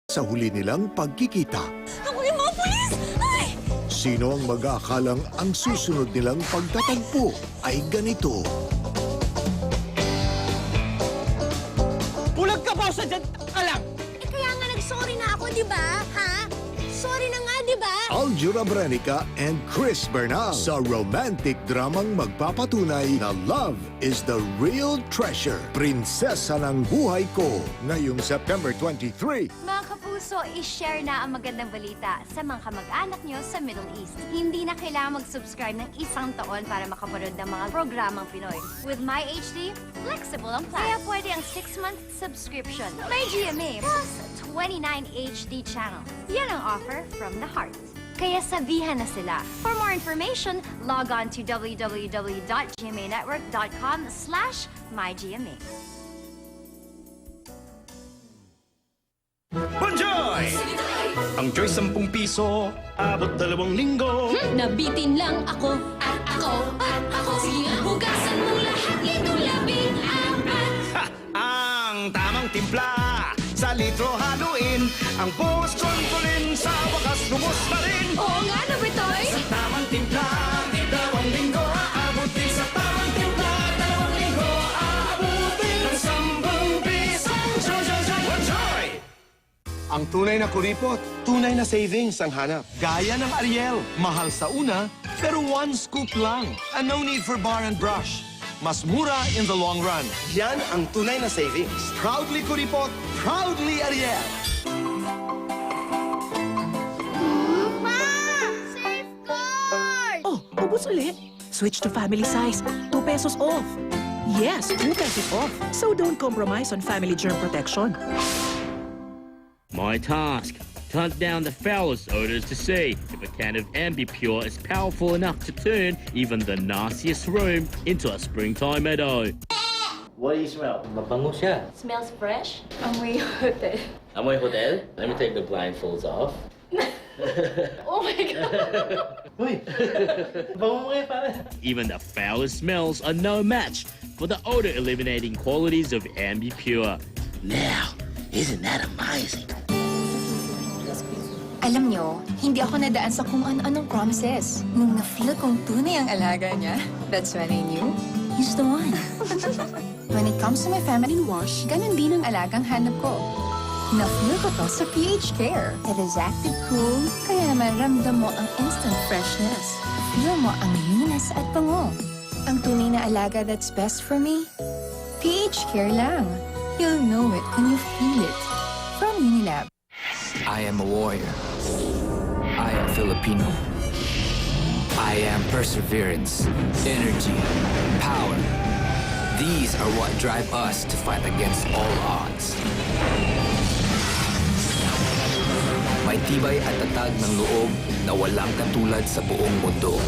Sa huli nilang pagkikita, Ako yung mga pulis! Ay! sino ang mag-aakalang ang susunod nilang pagtatagpo ay ganito? Bulag ka ba sa dyan? Ka lang! Kaya nga nag-sorry na ako, di ba? Ha? Sorry na nga, di ba? Aljura Brenica and Chris Bernal sa romantic dramang magpapatunay na love is the real treasure. Prinsesa ng buhay ko ngayong September 23. Mga kapuso, i-share na ang magandang balita sa mga kamag-anak nyo sa Middle East. Hindi na kailangan mag-subscribe ng 1 taon para makapanood ng mga programang Pinoy. With MyHD, flexible ang plan. Kaya pwede ang 6-month subscription. May GMA plus 29 HD channel. Yan ang offer from the heart. Kaya sabihan na sila. For more information, log on to www.gmanetwork.com/mygma. Bonjoy! Ang Joy 10 piso, abot 2 linggo. Nabitin lang ako at ako. Sige nga, hugasan mo lahat ito 14. Ha! Ang tamang timpla, sa litro haluin. Ang buhos kontrolin, sa wakas lubos na rin. Oo nga, Nabitoy! Sa tamang timpla, 2 linggo, aabutin. Sa tamang timpla, 2 linggo, aabutin. Ng 10 piso, Joy, Joy, Joy, Bonjoy! Ang tunay na kuripot, tunay na savings ang hanap. Gaya ng Ariel, mahal sa una, pero 1 scoop lang. And no need for bar and brush. Mas mura in the long run. Yan ang tunay na savings. Proudly kuripot, proudly Ariel. Oh, ubos ulit. Switch to family size. 2 pesos off. Yes, 2 pesos off. So don't compromise on family germ protection. My task, to hunt down the foulest odors to see if a can of Ambipure is powerful enough to turn even the nastiest room into a springtime meadow. What do you smell? Mabango siya. Smells fresh? Amoy hotel. Amoy hotel? Let me take the blindfolds off. Oh my God! Uy! Bango mo kayo, pare. Even the foulest smells are no match for the odor-eliminating qualities of Ambipure. Now, isn't that amazing? Alam nyo, hindi ako nadaan sa kung ano-anong promises. Nung na-feel kong tunay ang alaga niya, that's when I knew, he's the one. When it comes to my family wash, ganun din ang alagang hanap ko. Na-feel ko to sa PH Care. It is active cool, kaya naman ramdam mo ang instant freshness. Feel mo ang linis at bango. Ang tunay na alaga that's best for me, PH Care lang. You'll know it when you feel it. From Unilab. I am a warrior. I am Filipino. I am perseverance, energy, power. These are what drive us to fight against all odds. May tibay at tatag ng loob na walang katulad sa buong mundo.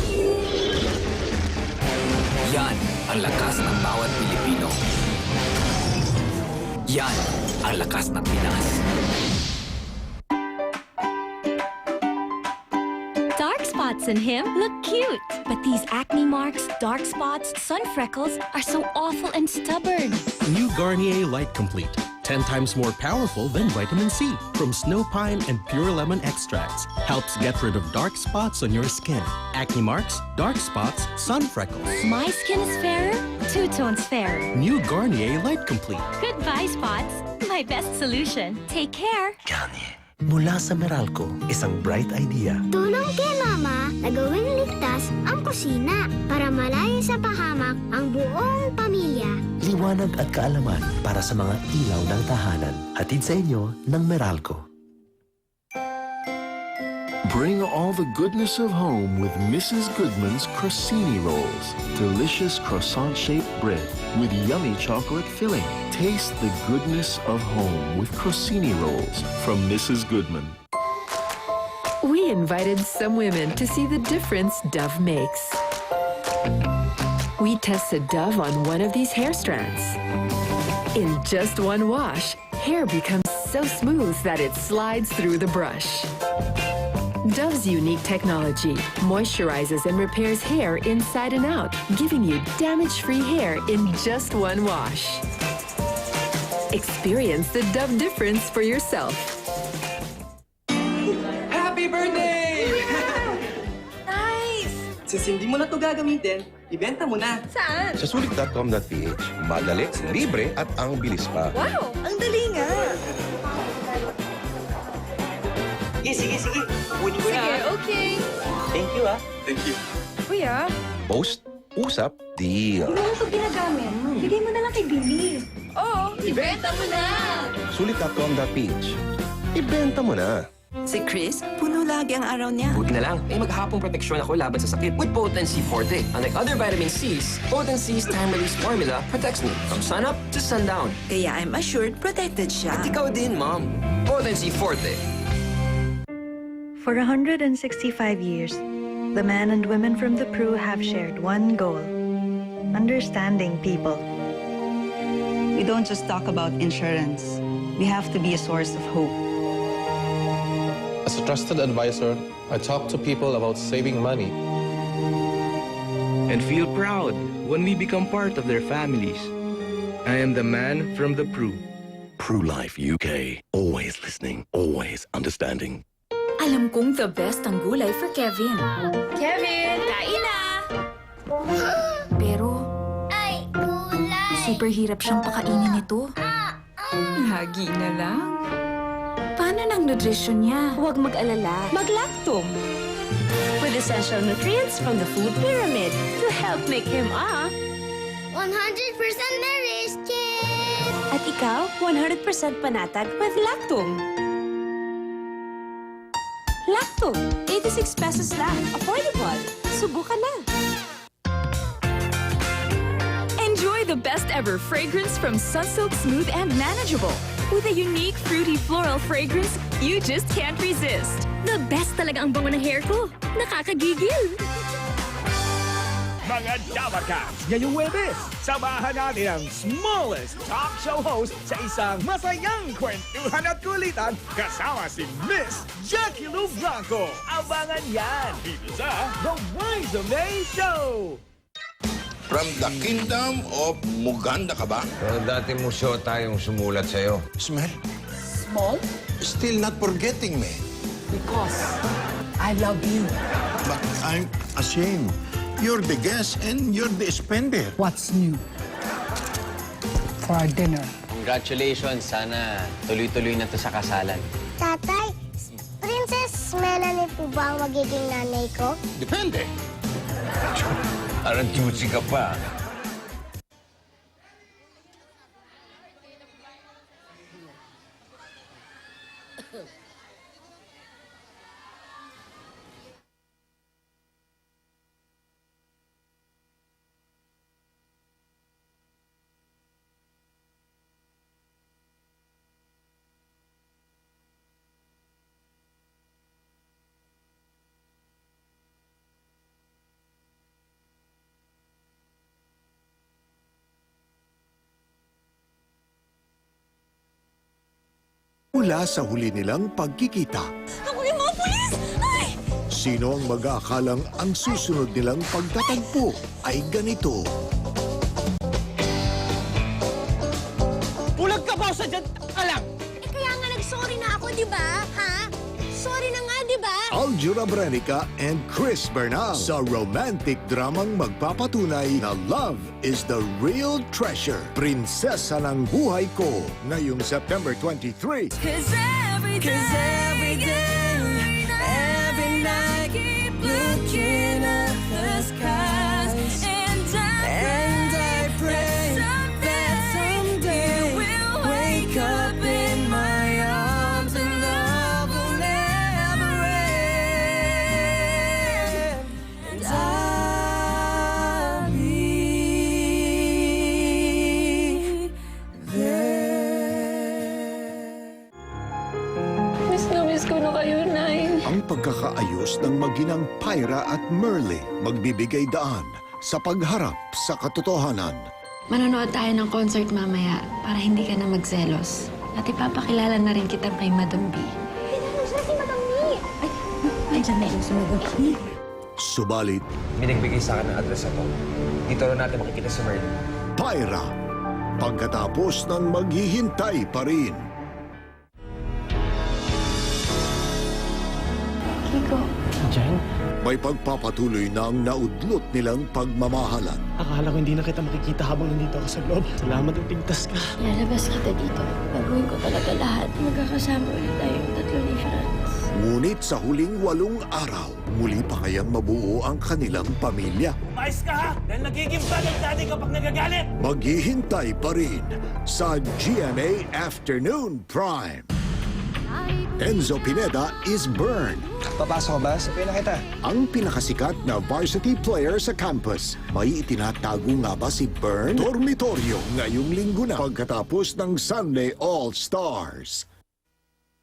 Yan ang lakas ng bawat Pilipino. Yan ang lakas ng Pinas. Dark spots in him look cute. But these acne marks, dark spots, sun freckles are so awful and stubborn. New Garnier Light Complete. 10 times more powerful than vitamin C from snow pine and pure lemon extracts. Helps get rid of dark spots on your skin. Acne marks, dark spots, sun freckles. My skin is fairer, 2 tones fairer. New Garnier Light Complete. Goodbye spots. My best solution. Take care. Garnier. Mula sa Meralco, isang bright idea. Tulong kay Mama na gawing ligtas ang kusina para malayo sa pahamak ang buong pamilya. Liwanag at kaalaman para sa mga ilaw ng tahanan. Hatid sa inyo ng Meralco. Bring all the goodness of home with Mrs. Goodman's Crostini Rolls. Delicious croissant-shaped bread with yummy chocolate filling. Taste the goodness of home with Crostini Rolls from Mrs. Goodman. We invited some women to see the difference Dove makes. We tested Dove on one of these hair strands. In just 1 wash, hair becomes so smooth that it slides through the brush. Dove's unique technology moisturizes and repairs hair inside and out, giving you damage-free hair in just 1 wash. Experience the Dove difference for yourself. Since hindi mo na ito gagamitin, ibenta mo na. Saan? Sa sulit.com.ph, madali, libre at ang bilis pa. Wow! Ang dali nga! Sige. Kunin ko na. Sige, okay. Thank you, Thank you. Kuya, Post, usap, deal. Hindi mo ito ginagamit. Bigay mo na lang kay Billy. oo, ibenta mo na! Sulit.com.ph, ibenta mo na. Si Chris, puno lagi ang araw niya. Buti na lang, may maghapong proteksyon ako laban sa sakit with Potency Forte. Unlike other vitamin C's, Potency's time-release formula protects me from sunup to sundown. Kaya I'm assured protected siya. At ikaw din, Mom. Potency Forte. For 165 years, the men and women from the Pru have shared one goal: understanding people. We don't just talk about insurance. We have to be a source of hope. As a trusted advisor, I talk to people about saving money. And feel proud when we become part of their families. I am the man from the Pru. Pru Life UK. Always listening, always understanding. Alam kong the best ang gulay for Kevin. Kevin, kain na! Pero, Ay, gulay! super hirap siyang pakainin nito. Lagi na lang. Paano ng nutrition niya? Huwag mag-alala. Mag-Lactum. With essential nutrients from the food pyramid to help make him a... 100% nourished kid! At ikaw, 100% panatag with Lactum. Lactum, 86 pesos lang. Affordable. Subukan na. Enjoy the best ever fragrance from Sunsilk Smooth and Manageable. With a unique fruity floral fragrance you just can't resist. The best talaga ang bango ng hair ko. Nakakagigil. Mga Dabarkas, ngayong Webes, samahan natin ang smallest talk show host sa isang masayang kwentuhan at kulitan kasama si Miss Jackie Lou Blanco. Abangan yan dito sa The Wise May Show! From the kingdom of Muganda ka ba? Pero dati mo siya tayong sumulat sa'yo. Smell? Small? Still not forgetting me. Because I love you. But I'm ashamed. You're the guest and you're the spender. What's new? For our dinner. Congratulations. Sana tuloy-tuloy na to sa kasalan. Tatay, Princess Melanie po ba ang magiging nanay ko? Depende. Parang chuchi ka pa. Mula sa huli nilang pagkikita, Ako yung mga pulis! Ay! sino ang mag-aakalang ang susunod nilang pagtatagpo ay ganito? Bulag ka ba sa dyan? Alam! Kaya nga nag-sorry na ako, di ba? Ha? Sorry na nga, di ba? Aljura Brenica and Chris Bernal sa romantic dramang magpapatunay na love is the real treasure. Prinsesa ng Buhay Ko, ngayong September 23. Cause every day, every night, keep looking at the skies. And I pray that someday we'll wake up in my arms and love will never end. And I'll be there. Miss na miss ko na kayo, Nay. Ang pagkakaayos ng maginang Pyra at Merle magbibigay daan sa pagharap sa katotohanan. Manonood tayo ng concert mamaya para hindi ka na magselos. At ipapakilala na rin kita kay Madam B. Pinanong siya si Madam Mi. Ay, nandiyan na yung sumagot. Subalit, May nagbigay sa akin ng address ako. Dito rin natin makikita si Merle. Pyra, pagkatapos ng maghihintay pa rin. Kiko, Jeng, May pagpapatuloy na ang naudlot nilang pagmamahalan. akala ko hindi na kita makikita habang nandito ako sa loob. Salamat at tigtas ka. Lalabas kita dito. Gagawin ko talaga lahat. Magkakasama ulit tayong tatlo ni Franz. Ngunit sa huling 8 araw, muli pa kayang mabuo ang kanilang pamilya. Mais ka ha! Dahil nagiging bad ang daddy kapag nagagalit! Maghihintay pa rin sa GMA Afternoon Prime. Enzo Pineda is Bern. Papasok ka ba? Sabihin na kita. Ang pinakasikat na varsity player sa campus. May itinatago nga ba si Bern Dormitorio ngayong linggo na pagkatapos ng Sunday All-Stars?